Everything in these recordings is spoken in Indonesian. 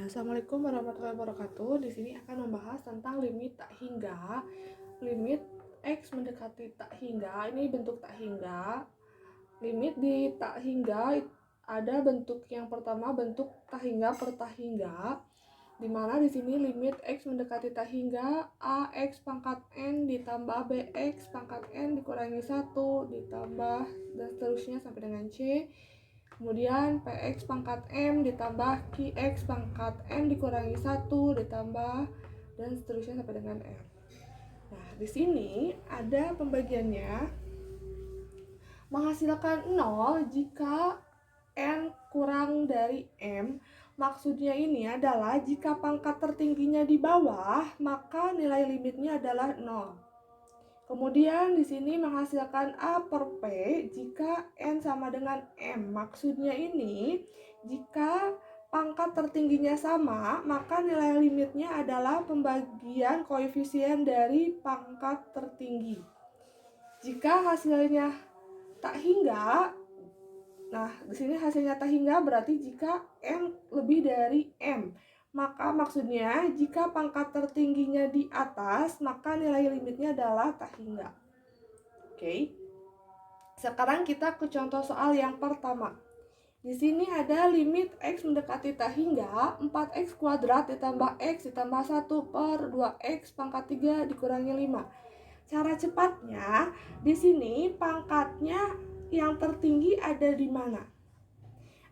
Assalamualaikum warahmatullahi wabarakatuh. Di sini akan membahas tentang limit tak hingga. Limit X mendekati tak hingga. Ini bentuk tak hingga. Limit di tak hingga ada bentuk yang pertama, bentuk tak hingga per tak hingga. Di mana di sini limit X mendekati tak hingga AX pangkat N ditambah BX pangkat N dikurangi 1 ditambah dan seterusnya sampai dengan C. Kemudian PX pangkat M ditambah QX pangkat M dikurangi 1 ditambah dan seterusnya sampai dengan R. Nah, di sini ada pembagiannya menghasilkan 0 jika N kurang dari M. Maksudnya ini adalah jika pangkat tertingginya di bawah, maka nilai limitnya adalah 0. Kemudian di sini menghasilkan A per P jika N sama dengan M. Maksudnya ini, jika pangkat tertingginya sama, maka nilai limitnya adalah pembagian koefisien dari pangkat tertinggi. Jika hasilnya tak hingga, nah di sini hasilnya tak hingga berarti jika N lebih dari M. Maka maksudnya jika pangkat tertingginya di atas, maka nilai limitnya adalah tak hingga. Oke. Sekarang kita ke contoh soal yang pertama. Di sini ada limit X mendekati tak hingga 4X kuadrat ditambah X ditambah 1 per 2X pangkat 3 dikurangi 5. Cara cepatnya, di sini pangkatnya yang tertinggi ada di mana?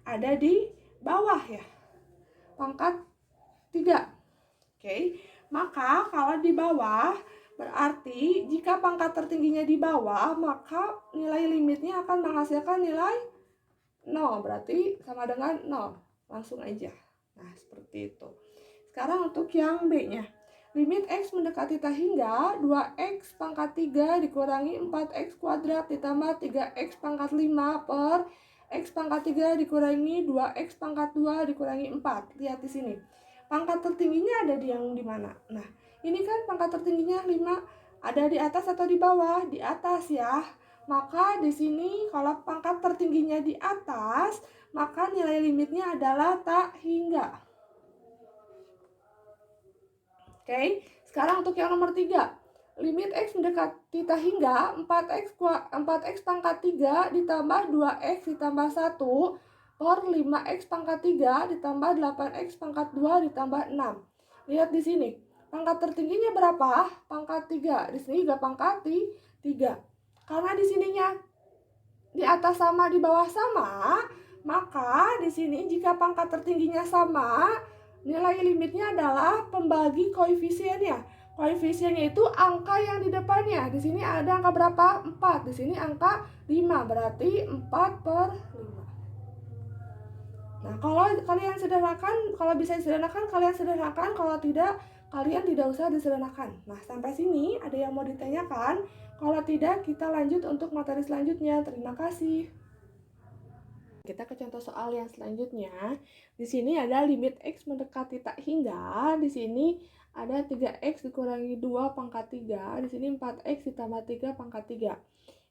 Ada di bawah ya. Pangkat 3. Oke, maka kalau di bawah berarti jika pangkat tertingginya di bawah, maka nilai limitnya akan menghasilkan nilai 0. Berarti sama dengan 0. Langsung aja. Nah, seperti itu. Sekarang untuk yang B-nya. Limit X mendekati tak hingga 2X pangkat 3 dikurangi 4X kuadrat ditambah 3X pangkat 5 per X pangkat 3 dikurangi 2X pangkat 2 dikurangi 4. Lihat di sini. Pangkat tertingginya ada di yang di mana? Nah, ini kan pangkat tertingginya 5. Ada di atas atau di bawah? Di atas ya. Maka di sini kalau pangkat tertingginya di atas, maka nilai limitnya adalah tak hingga. Oke, sekarang untuk yang nomor 3. Limit X mendekati tak hingga 4X pangkat 3 ditambah 2X ditambah 1 per 5X pangkat 3 ditambah 8X pangkat 2 ditambah 6. Lihat di sini. Pangkat tertingginya berapa? Pangkat 3. Di sini juga pangkat 3. Karena di sininya di atas sama di bawah sama, maka di sini jika pangkat tertingginya sama, nilai limitnya adalah pembagi koefisiennya. Koefisiennya itu angka yang di depannya. Di sini ada angka berapa? 4. Di sini angka 5. Berarti 4 per 5. Nah, kalau kalian sederhanakan, kalau bisa disederhanakan, kalian sederhanakan. Kalau tidak, kalian tidak usah disederhanakan. Nah, sampai sini ada yang mau ditanyakan? Kalau tidak, kita lanjut untuk materi selanjutnya. Terima kasih. Kita ke contoh soal yang selanjutnya. Di sini ada limit X mendekati tak hingga. Di sini ada 3X dikurangi 2 pangkat 3. Di sini 4X ditambah 3 pangkat 3.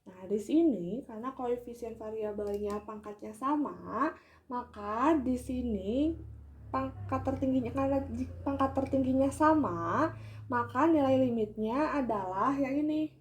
Nah, di sini karena koefisien variabelnya pangkatnya sama, maka di sini pangkat tertingginya sama, maka nilai limitnya adalah yang ini.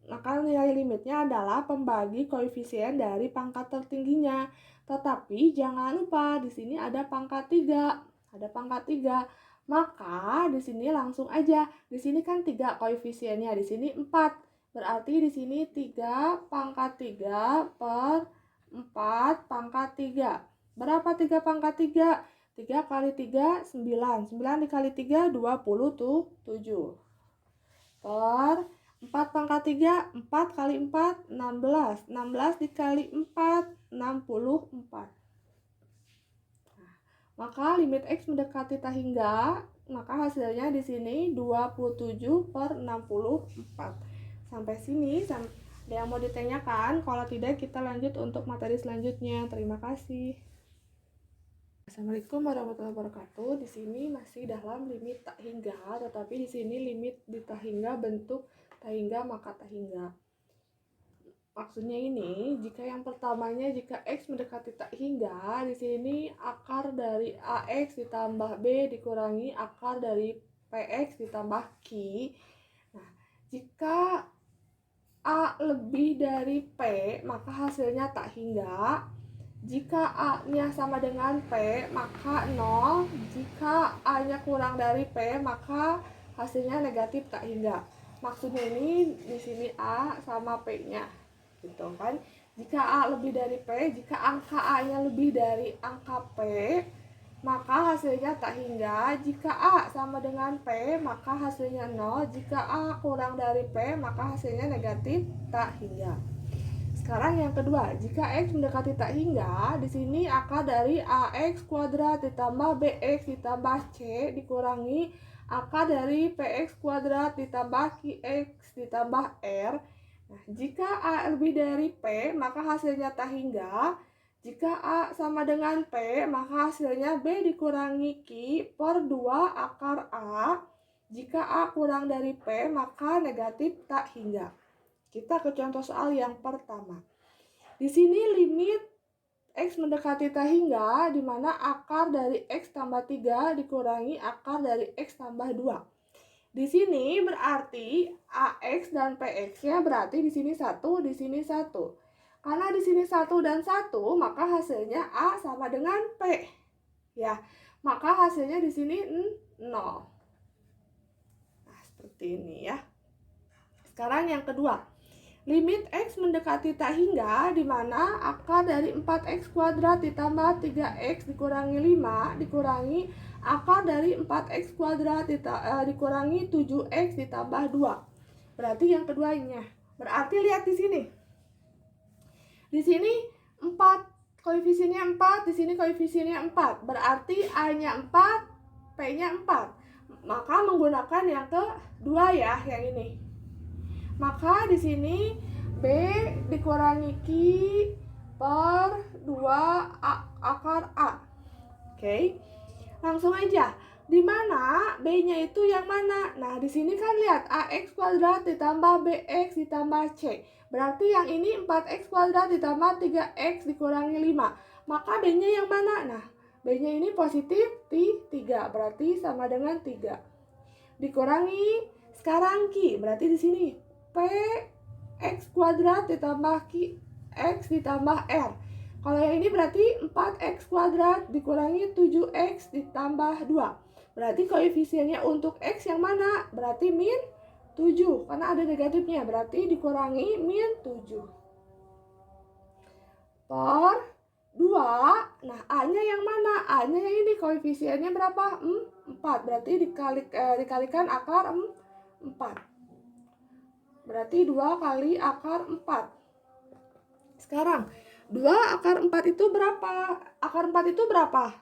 Maka nilai limitnya adalah pembagi koefisien dari pangkat tertingginya. Tetapi jangan lupa di sini ada pangkat 3. Ada pangkat 3. Maka di sini langsung aja. Di sini kan 3 koefisiennya, di sini 4. Berarti di sini 3 pangkat 3 per 4 pangkat 3. Berapa 3 pangkat 3? 3 kali 3, 9. 9 dikali 3, 27. Per 4 pangkat 3, 4 kali 4, 16. 16 dikali 4, 64. Nah, maka limit X mendekati tak hingga, maka hasilnya di sini 27 per 64. Sampai sini, ada yang mau ditanyakan? Kalau tidak, kita lanjut untuk materi selanjutnya. Terima kasih. Assalamualaikum warahmatullahi wabarakatuh. Di sini masih dalam limit tak hingga, tetapi di sini limit di tak hingga bentuk tak hingga maka tak hingga. Maksudnya ini, jika yang pertamanya jika X mendekati tak hingga, di sini akar dari AX ditambah B dikurangi akar dari PX ditambah Q. Nah, jika A lebih dari P, maka hasilnya tak hingga. Jika A-nya sama dengan P, maka 0. Jika A-nya kurang dari P, maka hasilnya negatif tak hingga. Maksudnya ini di sini A sama P-nya. Gitu kan? Jika A lebih dari P, jika angka A-nya lebih dari angka P, maka hasilnya tak hingga. Jika A sama dengan P, maka hasilnya 0. Jika A kurang dari P, maka hasilnya negatif tak hingga. Sekarang yang kedua, jika X mendekati tak hingga, di sini akar dari AX kuadrat ditambah BX ditambah C dikurangi akar dari PX kuadrat ditambah QX ditambah R. Nah, jika A lebih dari P, maka hasilnya tak hingga. Jika A sama dengan P, maka hasilnya B dikurangi Q per 2 akar A. Jika A kurang dari P, maka negatif tak hingga. Kita ke contoh soal yang pertama. Di sini limit X mendekati tak hingga, di mana akar dari X tambah 3 dikurangi akar dari X tambah 2. Di sini berarti AX dan PX-nya berarti di sini 1, di sini 1. Karena di sini 1 dan 1, maka hasilnya A sama dengan P. Ya, maka hasilnya di sini 0. Nah, seperti ini ya. Sekarang yang kedua. Limit X mendekati tak hingga, di mana akar dari 4X kuadrat ditambah 3X dikurangi 5 dikurangi akar dari 4X kuadrat dikurangi 7X ditambah 2. Berarti yang keduanya. Berarti lihat di sini. Di sini 4, koefisiennya 4, di sini koefisiennya 4. Berarti A-nya 4, P-nya 4. Maka menggunakan yang kedua ya, yang ini. Maka di sini B dikurangi Q per 2 akar A. Oke. Langsung aja. Di mana B-nya itu yang mana? Nah, di sini kan lihat AX kuadrat ditambah BX ditambah C. Berarti yang ini 4X kuadrat ditambah 3X dikurangi 5. Maka B-nya yang mana? Nah, B-nya ini positif 3. Berarti sama dengan 3. Dikurangi sekarang Q. Berarti di sini P X kuadrat ditambah Q X ditambah R. Kalau yang ini berarti 4X kuadrat dikurangi 7X ditambah 2. Berarti koefisiennya untuk X yang mana? Berarti min 7. Karena ada negatifnya. Berarti dikurangi min 7. Per 2. Nah, A-nya yang mana? A-nya yang ini. Koefisiennya berapa? 4. Berarti dikalikan akar 4. Berarti 2 kali akar 4. Sekarang 2 akar 4 itu berapa? Akar 4 itu berapa?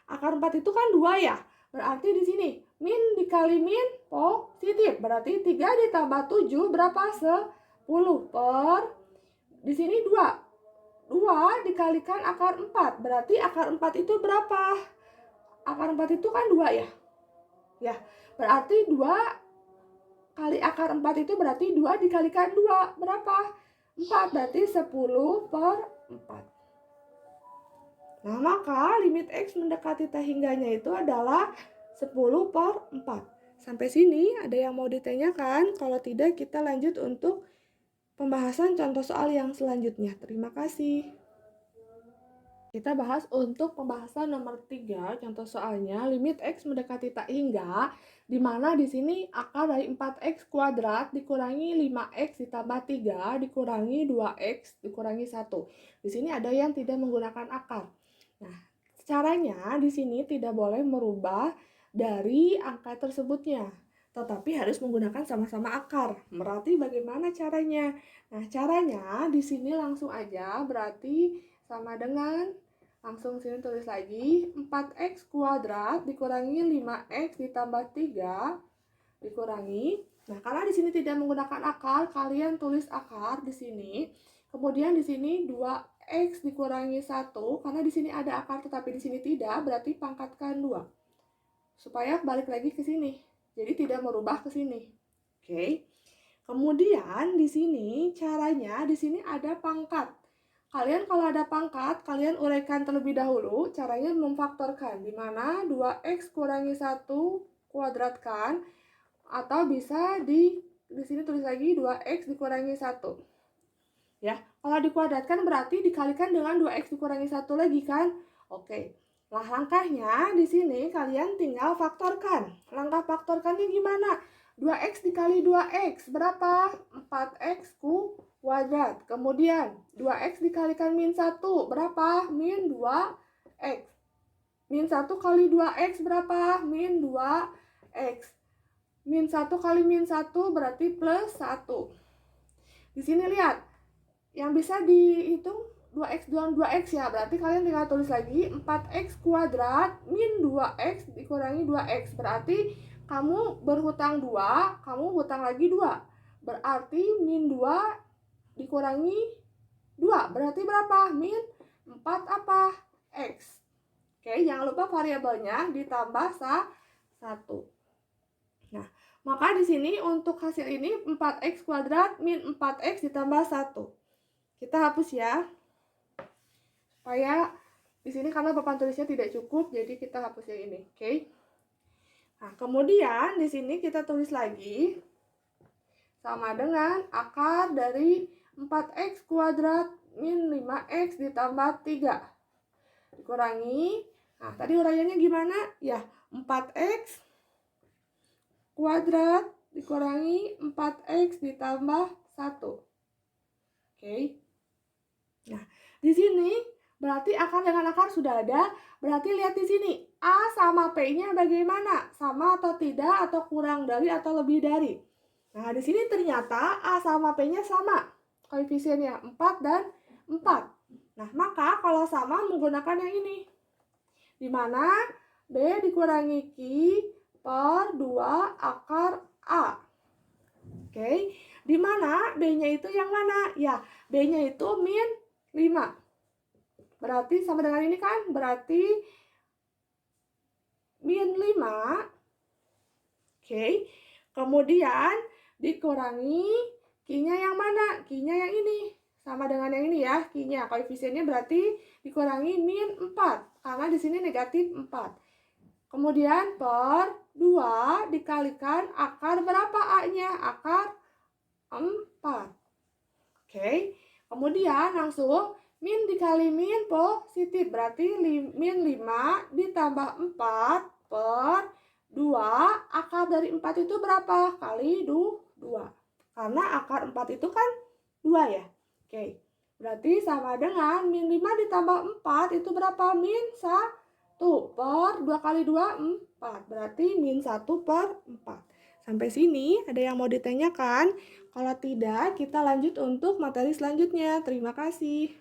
Akar 4 itu kan 2 ya. Berarti di sini min dikali min positif. Berarti 3 ditambah 7 berapa? 10 per di sini 2. 2 dikalikan akar 4. Berarti akar 4 itu berapa? Akar 4 itu kan 2 ya. Ya, berarti 2 kali akar 4 itu berarti 2 dikalikan 2. Berapa? 4. Berarti 10 per 4. Nah, maka limit X mendekati tak hingganya itu adalah 10 per 4. Sampai sini ada yang mau ditanyakan? Kalau tidak, kita lanjut untuk pembahasan contoh soal yang selanjutnya. Terima kasih. Kita bahas untuk pembahasan nomor 3, contoh soalnya limit X mendekati tak hingga, di mana di sini akar dari 4X kuadrat dikurangi 5X ditambah 3 dikurangi 2X dikurangi 1. Di sini ada yang tidak menggunakan akar. Nah, caranya di sini tidak boleh merubah dari angka tersebutnya, tetapi harus menggunakan sama-sama akar. Berarti bagaimana caranya? Nah, caranya di sini langsung aja, berarti sama dengan, langsung sini tulis lagi, 4X kuadrat dikurangi 5X ditambah 3 dikurangi. Nah, karena di sini tidak menggunakan akar, kalian tulis akar di sini. Kemudian di sini 2X dikurangi 1, karena di sini ada akar tetapi di sini tidak, berarti pangkatkan 2. Supaya balik lagi ke sini. Jadi tidak merubah ke sini. Oke. Kemudian di sini caranya, di sini ada pangkat. Kalian kalau ada pangkat, kalian uraikan terlebih dahulu caranya memfaktorkan, di mana 2x kurangi 1 kuadratkan, atau bisa di sini tulis lagi 2x dikurangi 1. Ya, kalau dikuadratkan berarti dikalikan dengan 2x dikurangi 1 lagi kan? Oke. Nah, langkahnya di sini kalian tinggal faktorkan. Langkah faktorkannya gimana? 2x dikali 2x berapa? 4x kuadrat. Kemudian 2x dikalikan min 1 berapa? Min 2x. Min 1 kali 2x berapa? Min 2x. Min 1 kali min 1 berarti plus 1. Di sini lihat, yang bisa dihitung 2x dan 2x ya, berarti kalian tinggal tulis lagi 4x kuadrat min 2x dikurangi 2x, berarti kamu berhutang 2, kamu hutang lagi 2, berarti min 2 dikurangi 2, berarti berapa? Min 4 apa? X. Oke, jangan lupa variabelnya ditambah 1. Nah, maka di sini untuk hasil ini 4x kuadrat min 4x ditambah 1. Kita hapus ya. Supaya di sini karena papan tulisnya tidak cukup, jadi kita hapus yang ini, oke? Nah, kemudian di sini kita tulis lagi sama dengan akar dari 4x kuadrat min 5x ditambah 3. Dikurangi, nah tadi uraiannya gimana? Ya, 4x kuadrat dikurangi 4x ditambah 1. Oke. Nah, di sini berarti akar dengan akar sudah ada. Berarti lihat di sini, A sama P-nya bagaimana? Sama atau tidak, atau kurang dari, atau lebih dari? Nah, di sini ternyata A sama P-nya sama. Koefisiennya 4 dan 4. Nah, maka kalau sama menggunakan yang ini. Di mana B dikurangi Q per 2 akar A. Oke, di mana B-nya itu yang mana? Ya, B-nya itu min 5. Berarti sama dengan ini kan? Berarti min 5. Oke, kemudian dikurangi Q-nya yang mana? Q-nya yang ini. Sama dengan yang ini ya, Q-nya. Koefisiennya berarti dikurangi min 4. Karena di sini negatif 4. Kemudian per 2 dikalikan akar berapa A-nya? Akar 4. Oke, kemudian langsung min dikali min positif. Berarti min 5 ditambah 4 per 2. Akar dari 4 itu berapa? Kali 2. Karena akar 4 itu kan 2 ya. Oke, berarti sama dengan min 5 ditambah 4 itu berapa? Min 1 per 2 kali 2, 4. Berarti min 1 per 4. Sampai sini ada yang mau ditanyakan? Kalau tidak, kita lanjut untuk materi selanjutnya. Terima kasih.